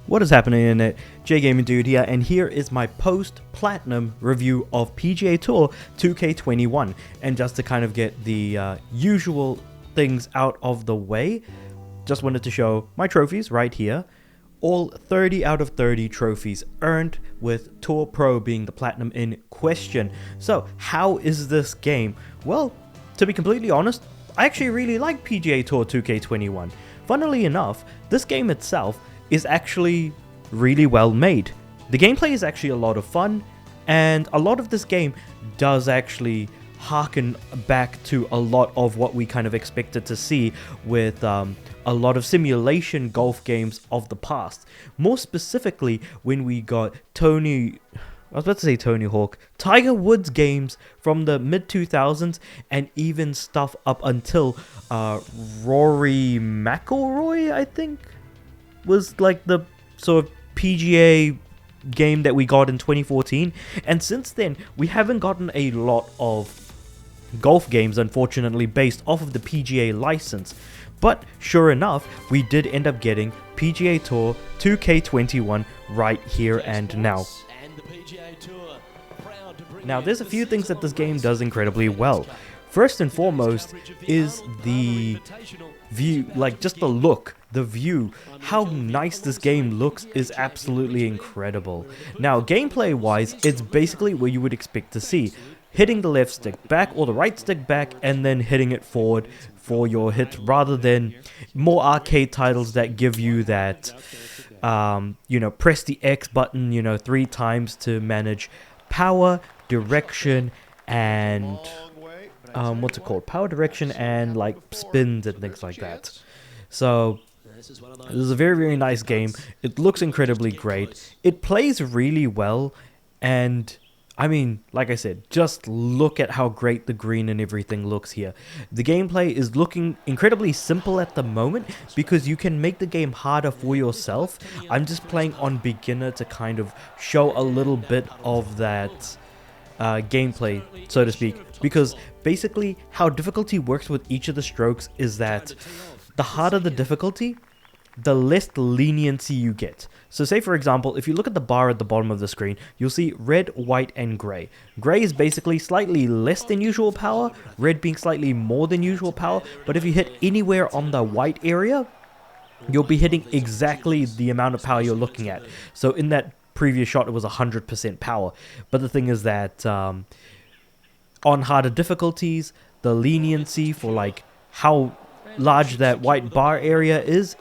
What is happening in it? J Gaming Dude here, and here is my post-platinum review of PGA Tour 2K21. And just to kind of get the usual things out of the way, just wanted to show my trophies right here. All 30 out of 30 trophies earned, with Tour Pro being the platinum in question. So, how is this game? Well, to be completely honest, I actually really like PGA Tour 2K21. Funnily enough, this game itself is actually really well made. The gameplay is actually a lot of fun, and a lot of this game does actually harken back to a lot of what we kind of expected to see with a lot of simulation golf games of the past. More specifically, when we got Tony Hawk, Tiger Woods games from the mid-2000s, and even stuff up until Rory McIlroy, I think, was like the sort of PGA game that we got in 2014. And since then, we haven't gotten a lot of golf games, unfortunately, based off of the PGA license. But sure enough, we did end up getting PGA Tour 2K21 right here and now. Now, there's a few things that this game does incredibly well. First and foremost is the view, like just the look, the view. How nice this game looks is absolutely incredible. Now, gameplay wise, it's basically what you would expect to see. Hitting the left stick back or the right stick back and then hitting it forward for your hit, rather than more arcade titles that give you that, press the X button, 3 times to manage power, direction, and power, direction, and like spins and things like that. So this is a very, very nice game. It looks incredibly great. It plays really well, and I mean, like I said, just look at how great the green and everything looks here. The gameplay is looking incredibly simple at the moment because you can make the game harder for yourself. I'm just playing on beginner to kind of show a little bit of that gameplay, so to speak, because basically how difficulty works with each of the strokes is that the harder the difficulty, the less leniency you get. So say, for example, if you look at the bar at the bottom of the screen, you'll see red, white, and grey. Grey is basically slightly less than usual power, red being slightly more than usual power, but if you hit anywhere on the white area, you'll be hitting exactly the amount of power you're looking at. So in that previous shot, it was 100% power. But the thing is that on harder difficulties, the leniency for like how large that white bar area is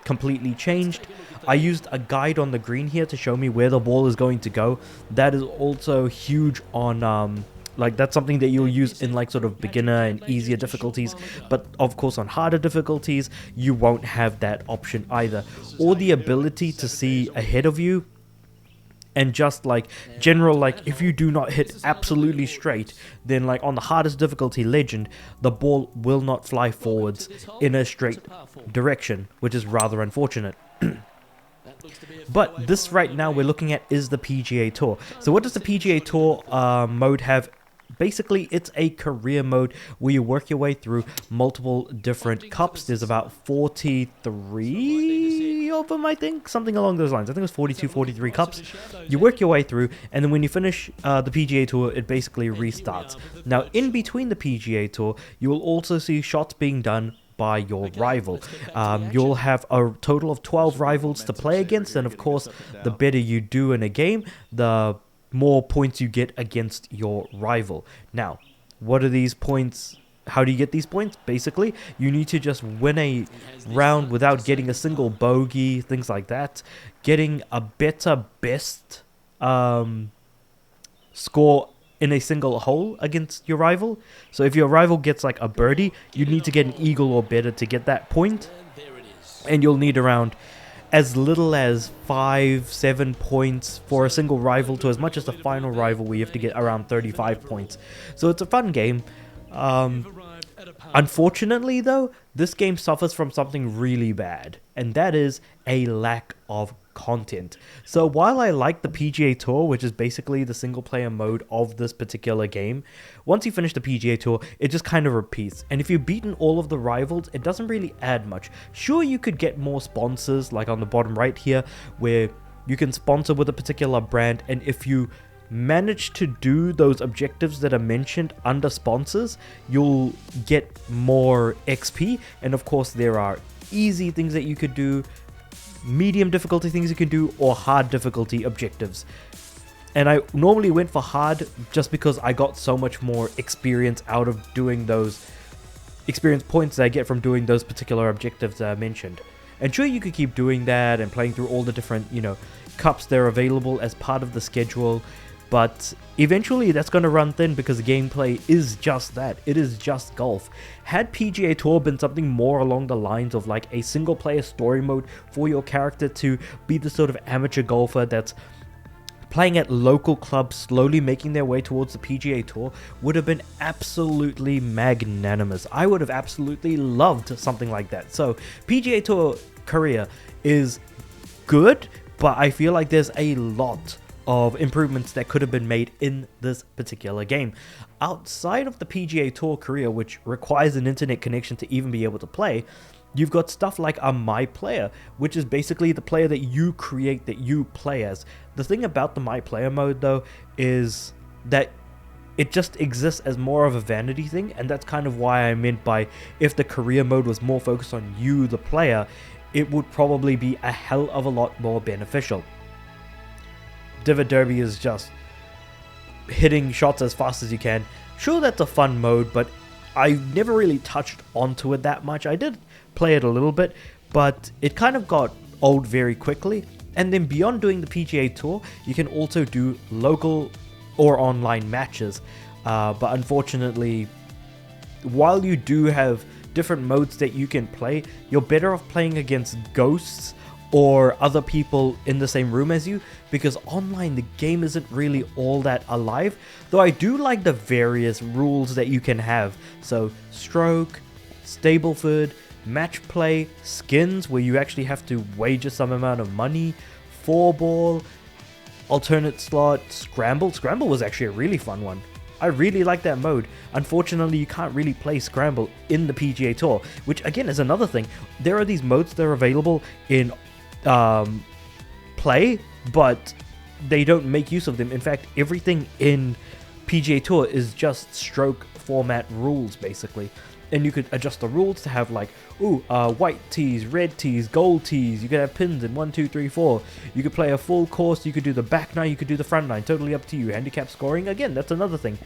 completely changed. I used a guide on the green here to show me where the ball is going to go. That is also huge on that's something that you'll use in like sort of beginner and easier difficulties, but of course on harder difficulties you won't have that option either, or the ability to see ahead of you. And just like general, like if you do not hit absolutely straight, then like on the hardest difficulty, legend, the ball will not fly forwards in a straight direction, which is rather unfortunate. But this right now we're looking at is the PGA Tour. So what does the PGA Tour mode have? Basically, it's a career mode where you work your way through multiple different cups. There's about 43 of them, I think, something along those lines. I think it was 42, 43 cups. You work your way through, and then when you finish the PGA Tour, it basically restarts. Now, in between the PGA Tour, you will also see shots being done by your rival. You'll have a total of 12 rivals to play against, and of course, the better you do in a game, the more points you get against your rival. Now, what are these points? How do you get these points? Basically, you need to just win a round without getting a single bogey, things like that. Getting a better best score in a single hole against your rival. So if your rival gets like a birdie, you need to get an eagle or better to get that point. And you'll need around as little as 5-7 points for a single rival, to as much as the final rival where you have to get around 35 points. So it's a fun game. Unfortunately though, this game suffers from something really bad, and that is a lack of content. So while I like the PGA Tour, which is basically the single player mode of this particular game, once you finish the PGA Tour, it just kind of repeats. And if you've beaten all of the rivals, it doesn't really add much. Sure, you could get more sponsors, like on the bottom right here, where you can sponsor with a particular brand, and if you manage to do those objectives that are mentioned under sponsors, you'll get more XP. And of course, there are easy things that you could do, medium difficulty things you can do, or hard difficulty objectives. And I normally went for hard just because I got so much more experience out of doing those experience points that I get from doing those particular objectives that I mentioned. And sure, you could keep doing that and playing through all the different, cups that are available as part of the schedule, but eventually that's going to run thin because the gameplay is just that. It is just golf. Had PGA Tour been something more along the lines of like a single player story mode for your character to be the sort of amateur golfer that's playing at local clubs, slowly making their way towards the PGA Tour, would have been absolutely magnanimous. I would have absolutely loved something like that. So PGA Tour Korea is good, but I feel like there's a lot of improvements that could have been made in this particular game. Outside of the PGA Tour Korea, which requires an internet connection to even be able to play, you've got stuff like a My Player, which is basically the player that you create, that you play as. The thing about the My Player mode, though, is that it just exists as more of a vanity thing, and that's kind of why I meant by if the career mode was more focused on you, the player, it would probably be a hell of a lot more beneficial. Divot Derby is just hitting shots as fast as you can. Sure, that's a fun mode, but I never really touched onto it that much. I did play it a little bit, but it kind of got old very quickly. And then beyond doing the PGA Tour, you can also do local or online matches. But unfortunately, while you do have different modes that you can play, you're better off playing against ghosts or other people in the same room as you, because online the game isn't really all that alive, though I do like the various rules that you can have. So stroke, Stableford, match play, skins where you actually have to wager some amount of money, 4-ball, alternate slot, scramble. Scramble was actually a really fun one. I really like that mode. Unfortunately, you can't really play Scramble in the PGA Tour, which again is another thing. There are these modes that are available in play, but they don't make use of them. In fact, everything in PGA Tour is just stroke format rules, basically. And you could adjust the rules to have like, white tees, red tees, gold tees. You could have pins in 1, 2, 3, 4. You could play a full course. You could do the back nine. You could do the front nine. Totally up to you. Handicap scoring, again, that's another thing.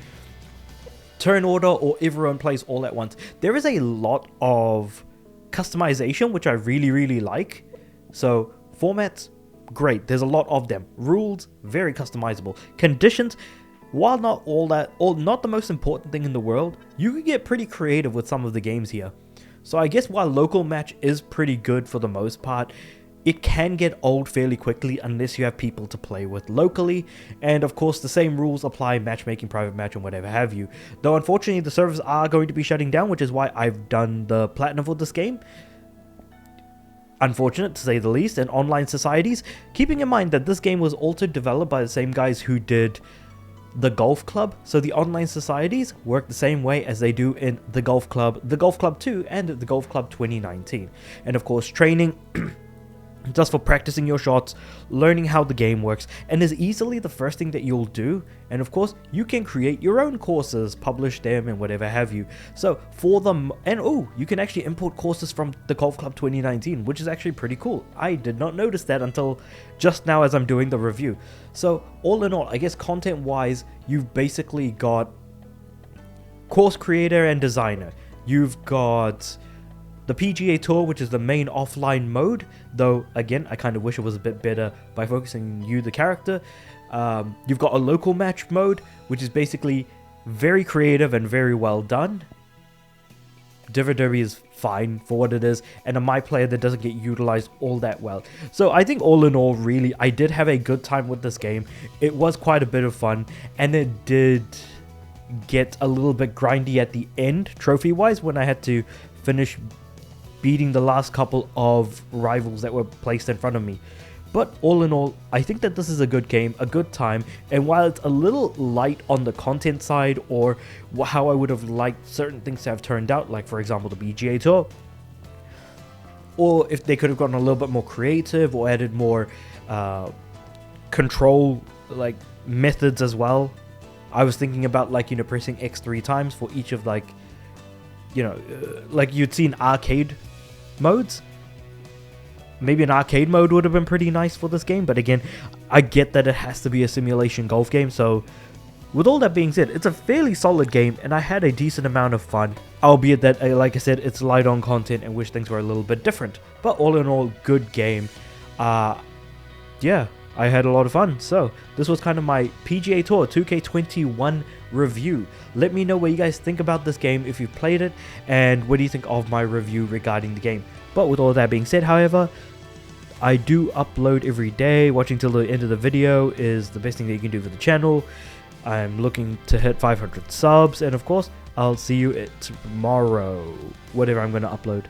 Turn order, or everyone plays all at once. There is a lot of customization, which I really, really like. So formats, great. There's a lot of them. Rules, very customizable. Conditions, while not not the most important thing in the world, you can get pretty creative with some of the games here. So I guess while local match is pretty good for the most part, it can get old fairly quickly unless you have people to play with locally. And of course the same rules apply matchmaking, private match, and whatever have you. Though unfortunately the servers are going to be shutting down, which is why I've done the platinum for this game. Unfortunate to say the least. And online societies, keeping in mind that this game was also developed by the same guys who did the Golf Club, so the online societies work the same way as they do in the Golf Club 2 and the Golf Club 2019. And of course training just for practicing your shots, learning how the game works, and is easily the first thing that you'll do. And of course you can create your own courses, publish them, and whatever have you. So for them, and you can actually import courses from the Golf Club 2019, which is actually pretty cool. I did not notice that until just now as I'm doing the review. So all in all, I guess content wise, you've basically got course creator and designer. You've got the PGA Tour, which is the main offline mode, though again I kind of wish it was a bit better by focusing on you, the character. You've got a local match mode, which is basically very creative and very well done. Divot Derby is fine for what it is, and a My Player that doesn't get utilized all that well. So I think all in all, really, I did have a good time with this game. It was quite a bit of fun, and it did get a little bit grindy at the end, trophy-wise, when I had to finish beating the last couple of rivals that were placed in front of me. But all in all, I think that this is a good game, a good time, and while it's a little light on the content side, or how I would have liked certain things to have turned out, like for example the PGA Tour, or if they could have gotten a little bit more creative or added more control like methods as well. I was thinking about, like, you know, pressing X 3 times for each of, like, you know, like you'd see in arcade modes. Maybe an arcade mode would have been pretty nice for this game, but again, I get that it has to be a simulation golf game. So with all that being said, it's a fairly solid game and I had a decent amount of fun, albeit that, like I said, it's light on content and wish things were a little bit different. But all in all, good game. Yeah, I had a lot of fun. So this was kind of my PGA Tour 2K21 review. Let me know what you guys think about this game if you've played it, and what do you think of my review regarding the game. But with all that being said, however, I do upload every day. Watching till the end of the video is the best thing that you can do for the channel. I'm looking to hit 500 subs, and of course, I'll see you tomorrow, whatever I'm going to upload.